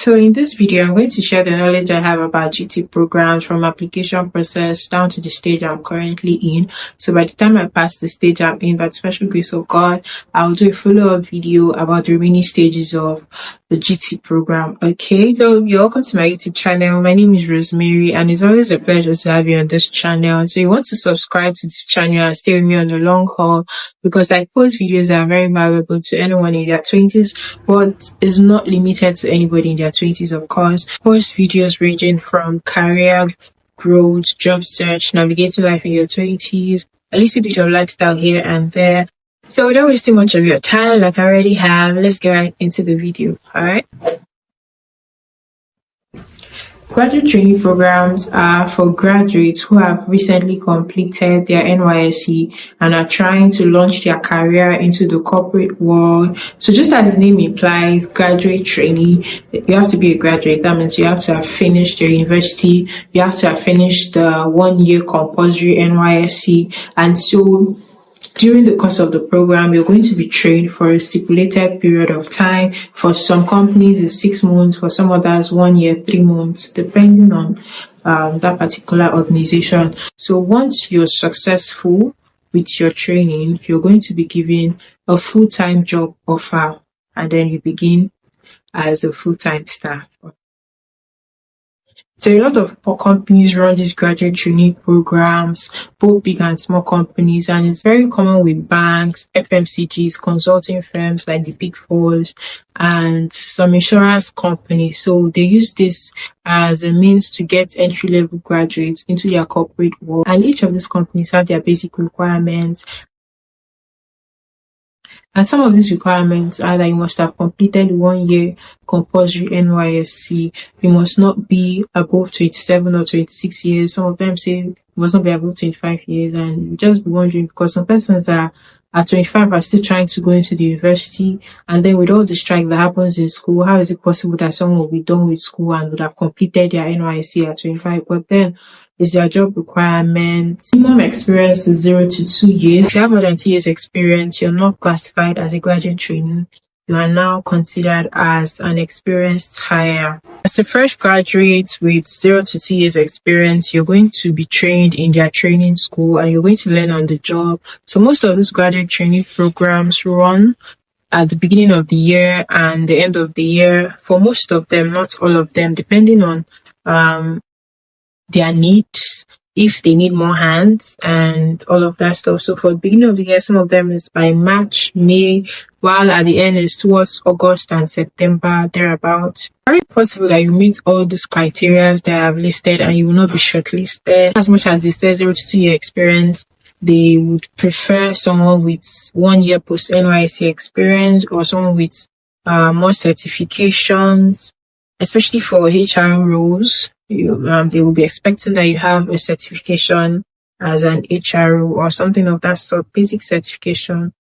So in this video, I'm going to share the knowledge I have about GT programs from application process down to the stage I'm currently in. So by the time I pass the stage I'm in, by the special grace of God, I'll do a follow-up video about the remaining stages of the GT program. Okay, so you're welcome to my YouTube channel. My name is Rosemary, and it's always a pleasure to have you on this channel. So you want to subscribe to this channel and stay with me on the long haul, because I post videos that are very valuable to anyone in their 20s, but is not limited to anybody in their 20s, of course. Post videos ranging from career growth, job search, navigating life in your 20s, a little bit of lifestyle here and there. So without wasting much of your time, like I already have, let's get right into the video. Alright. Graduate trainee programs are for graduates who have recently completed their NYSC and are trying to launch their career into the corporate world. So just as the name implies, graduate trainee, you have to be a graduate. That means you have to have finished your university, you have to have finished the 1-year compulsory NYSC, and so during the course of the program, you're going to be trained for a stipulated period of time. For some companies, it's 6 months. For some others, 1 year, 3 months, depending on that particular organization. So once you're successful with your training, you're going to be given a full-time job offer, and then you begin as a full-time staff. So a lot of companies run these graduate trainee programs, both big and small companies, and it's very common with banks, FMCGs, consulting firms like the Big Fours, and some insurance companies. So they use this as a means to get entry-level graduates into their corporate world. And each of these companies have their basic requirements. And some of these requirements are that you must have completed 1 year compulsory NYSC. You must not be above 27 or 26 years. Some of them say you must not be above 25 years. And you just be wondering, because some persons are at 25 are still trying to go into the university. And then with all the strike that happens in school, how is it possible that someone will be done with school and would have completed their NYSC at 25? But then is their job requirement. Minimum experience is 0 to 2 years. If you have more than 2 years experience, you're not classified as a graduate trainee. You are now considered as an experienced hire. As a fresh graduate with 0 to 2 years experience, you're going to be trained in their training school and you're going to learn on the job. So most of these graduate trainee programs run at the beginning of the year and the end of the year. For most of them, not all of them, depending on their needs, if they need more hands and all of that stuff. So for the beginning of the year, some of them is by March, May, while at the end is towards August and September, thereabouts. Very possible that you meet all these criteria that I have listed and you will not be shortlisted. As much as it says 0 to 2 year experience, they would prefer someone with 1 year post NYSC experience or someone with more certifications, especially for HR roles. They will be expecting that you have a certification as an HRO or something of that sort, basic certification.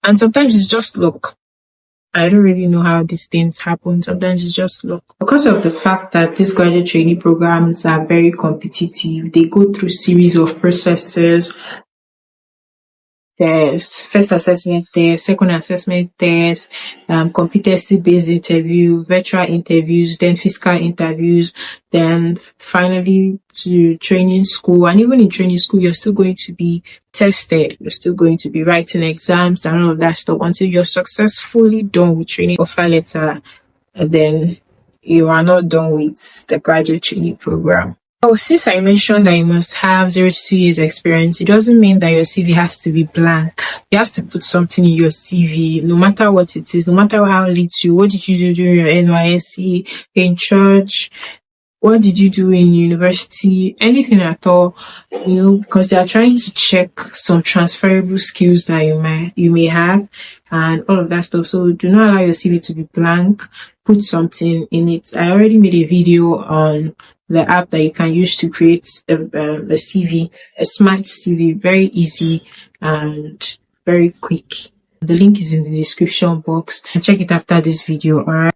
And sometimes it's just luck. I don't really know how these things happen. Sometimes it's just luck. Because of the fact that these graduate trainee programs are very competitive, they go through series of processes. There's first assessment test, second assessment test, competency-based interview, virtual interviews, then physical interviews, then finally to training school. And even in training school, you're still going to be tested. You're still going to be writing exams and all of that stuff until you're successfully done with training offer letter. And then you are not done with the graduate trainee program. Oh, since I mentioned that you must have 0 to 2 years experience, it doesn't mean that your CV has to be blank. You have to put something in your CV, no matter what it is, no matter how little. What did you do during your NYSC, in church? What did you do in university? Anything at all, because they are trying to check some transferable skills that you may have and all of that stuff. So do not allow your CV to be blank. Put something in it. I already made a video on the app that you can use to create a CV, a smart CV, very easy and very quick. The link is in the description box. Check it after this video, alright?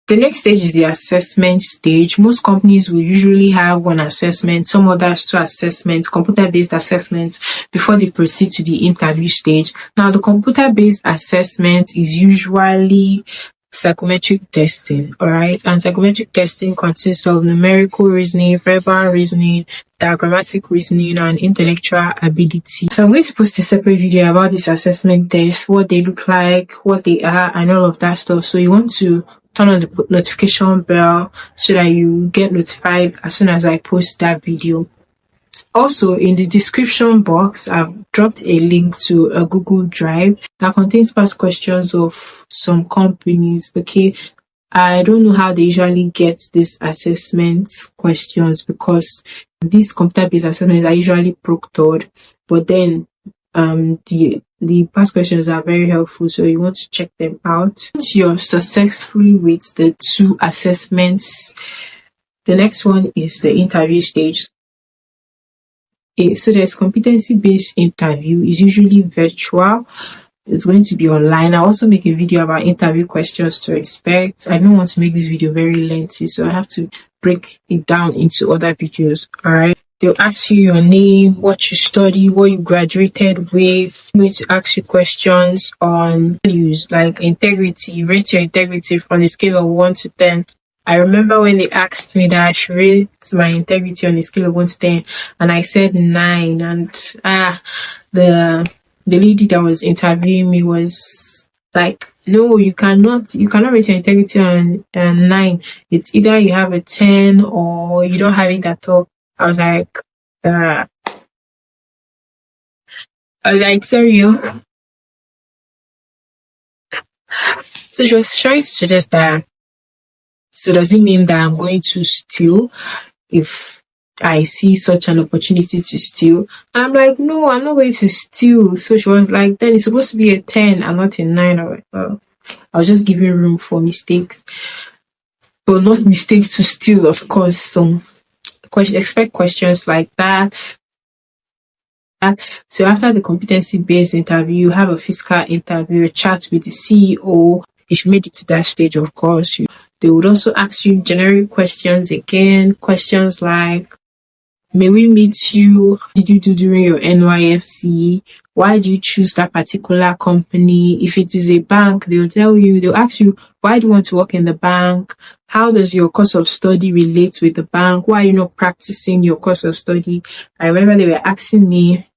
The next stage is the assessment stage. Most companies will usually have one assessment, some others 2 assessments, computer-based assessments, before they proceed to the interview stage. Now, the computer-based assessment is usually psychometric testing, alright? And psychometric testing consists of numerical reasoning, verbal reasoning, diagrammatic reasoning, and intellectual ability. So I'm going to post a separate video about this assessment test, what they look like, what they are, and all of that stuff. So you want to turn on the notification bell so that you get notified as soon as I post that video. Also, in the description box, I've dropped a link to a Google Drive that contains past questions of some companies, okay? I don't know how they usually get these assessment questions because these computer-based assessments are usually proctored, but then the past questions are very helpful, so you want to check them out. Once you're successful with the 2 assessments, the next one is the interview stage. So there's competency-based interview. It's usually virtual. It's going to be online. I'll also make a video about interview questions to expect. I don't want to make this video very lengthy, so I have to break it down into other videos. Alright. They'll ask you your name, what you study, what you graduated with. I'm going to ask you questions on values like integrity. Rate your integrity from a scale of 1 to 10. I remember when they asked me that I should rate my integrity on a scale of 1 to 10, and I said 9. And the lady that was interviewing me was like, "No, you cannot rate your integrity on 9. It's either you have a 10 or you don't have it at all." I was like, "Sorry." So she was trying to suggest that. So does it mean that I'm going to steal if I see such an opportunity to steal? And I'm like, "No, I'm not going to steal." So she was like, "Then it's supposed to be a 10 and not a 9. I'm like, "Well, I was just giving room for mistakes." But not mistakes to steal, of course. So expect questions like that. So after the competency-based interview, you have a physical interview, a chat with the CEO. If you made it to that stage, of course, they would also ask you generic questions again. Questions like, may we meet you? What did you do during your NYSC? Why do you choose that particular company? If it is a bank, they'll ask you, why do you want to work in the bank? How does your course of study relate with the bank? Why are you not practicing your course of study? I remember they were asking me,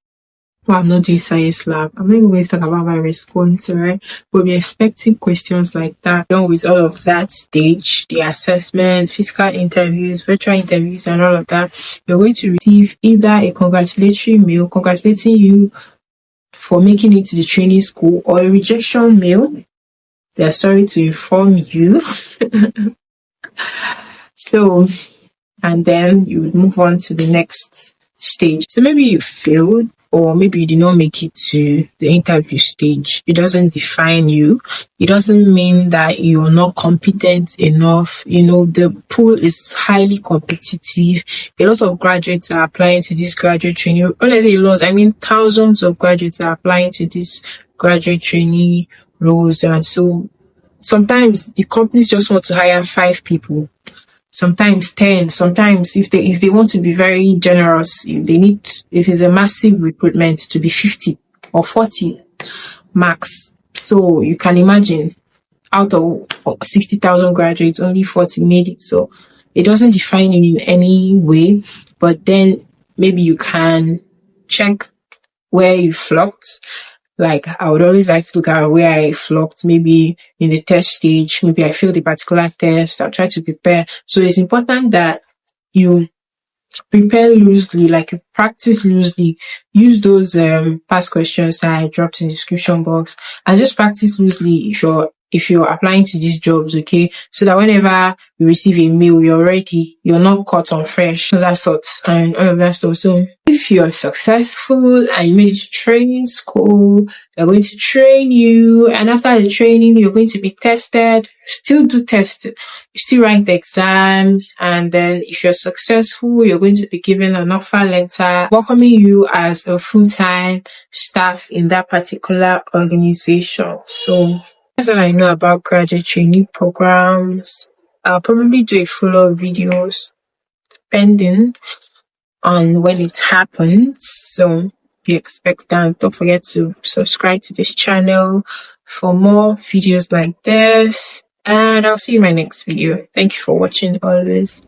well, I'm not doing science lab. I'm not even going to talk about my response, right? We'll be expecting questions like that. Done with all of that stage, the assessment, physical interviews, virtual interviews, and all of that, you're going to receive either a congratulatory mail congratulating you for making it to the training school, or a rejection mail. They're sorry to inform you. So, and then you would move on to the next stage. So maybe you failed, or maybe you did not make it to the interview stage. It doesn't define you. It doesn't mean that you're not competent enough. The pool is highly competitive. A lot of graduates are applying to this graduate trainee. When I say lots, I mean thousands of graduates are applying to this graduate trainee roles. And so sometimes the companies just want to hire 5 people. Sometimes 10, sometimes if they want to be very generous, if it's a massive recruitment, to be 50 or 40 max. So you can imagine, out of 60,000 graduates, only 40 made it. So it doesn't define you in any way, but then maybe you can check where you flopped. Like, I would always like to look at where I flopped, maybe in the test stage, maybe I failed a particular test, I'll try to prepare. So it's important that you prepare loosely, like you practice loosely. Use those past questions that I dropped in the description box, and just practice loosely if you're applying to these jobs, okay? So that whenever you receive a mail, you're ready, you're not caught on fresh, all that sorts and all of that stuff. So if you're successful and you made it to training school, they're going to train you, and after the training, you're going to be tested. Still do testing, you still write the exams, and then if you're successful, you're going to be given an offer letter welcoming you as a full-time staff in that particular organization. So that's all I know about graduate trainee programs. I'll probably do a follow-up videos depending on when it happens. So you expect that. Don't forget to subscribe to this channel for more videos like this. And I'll see you in my next video. Thank you for watching always.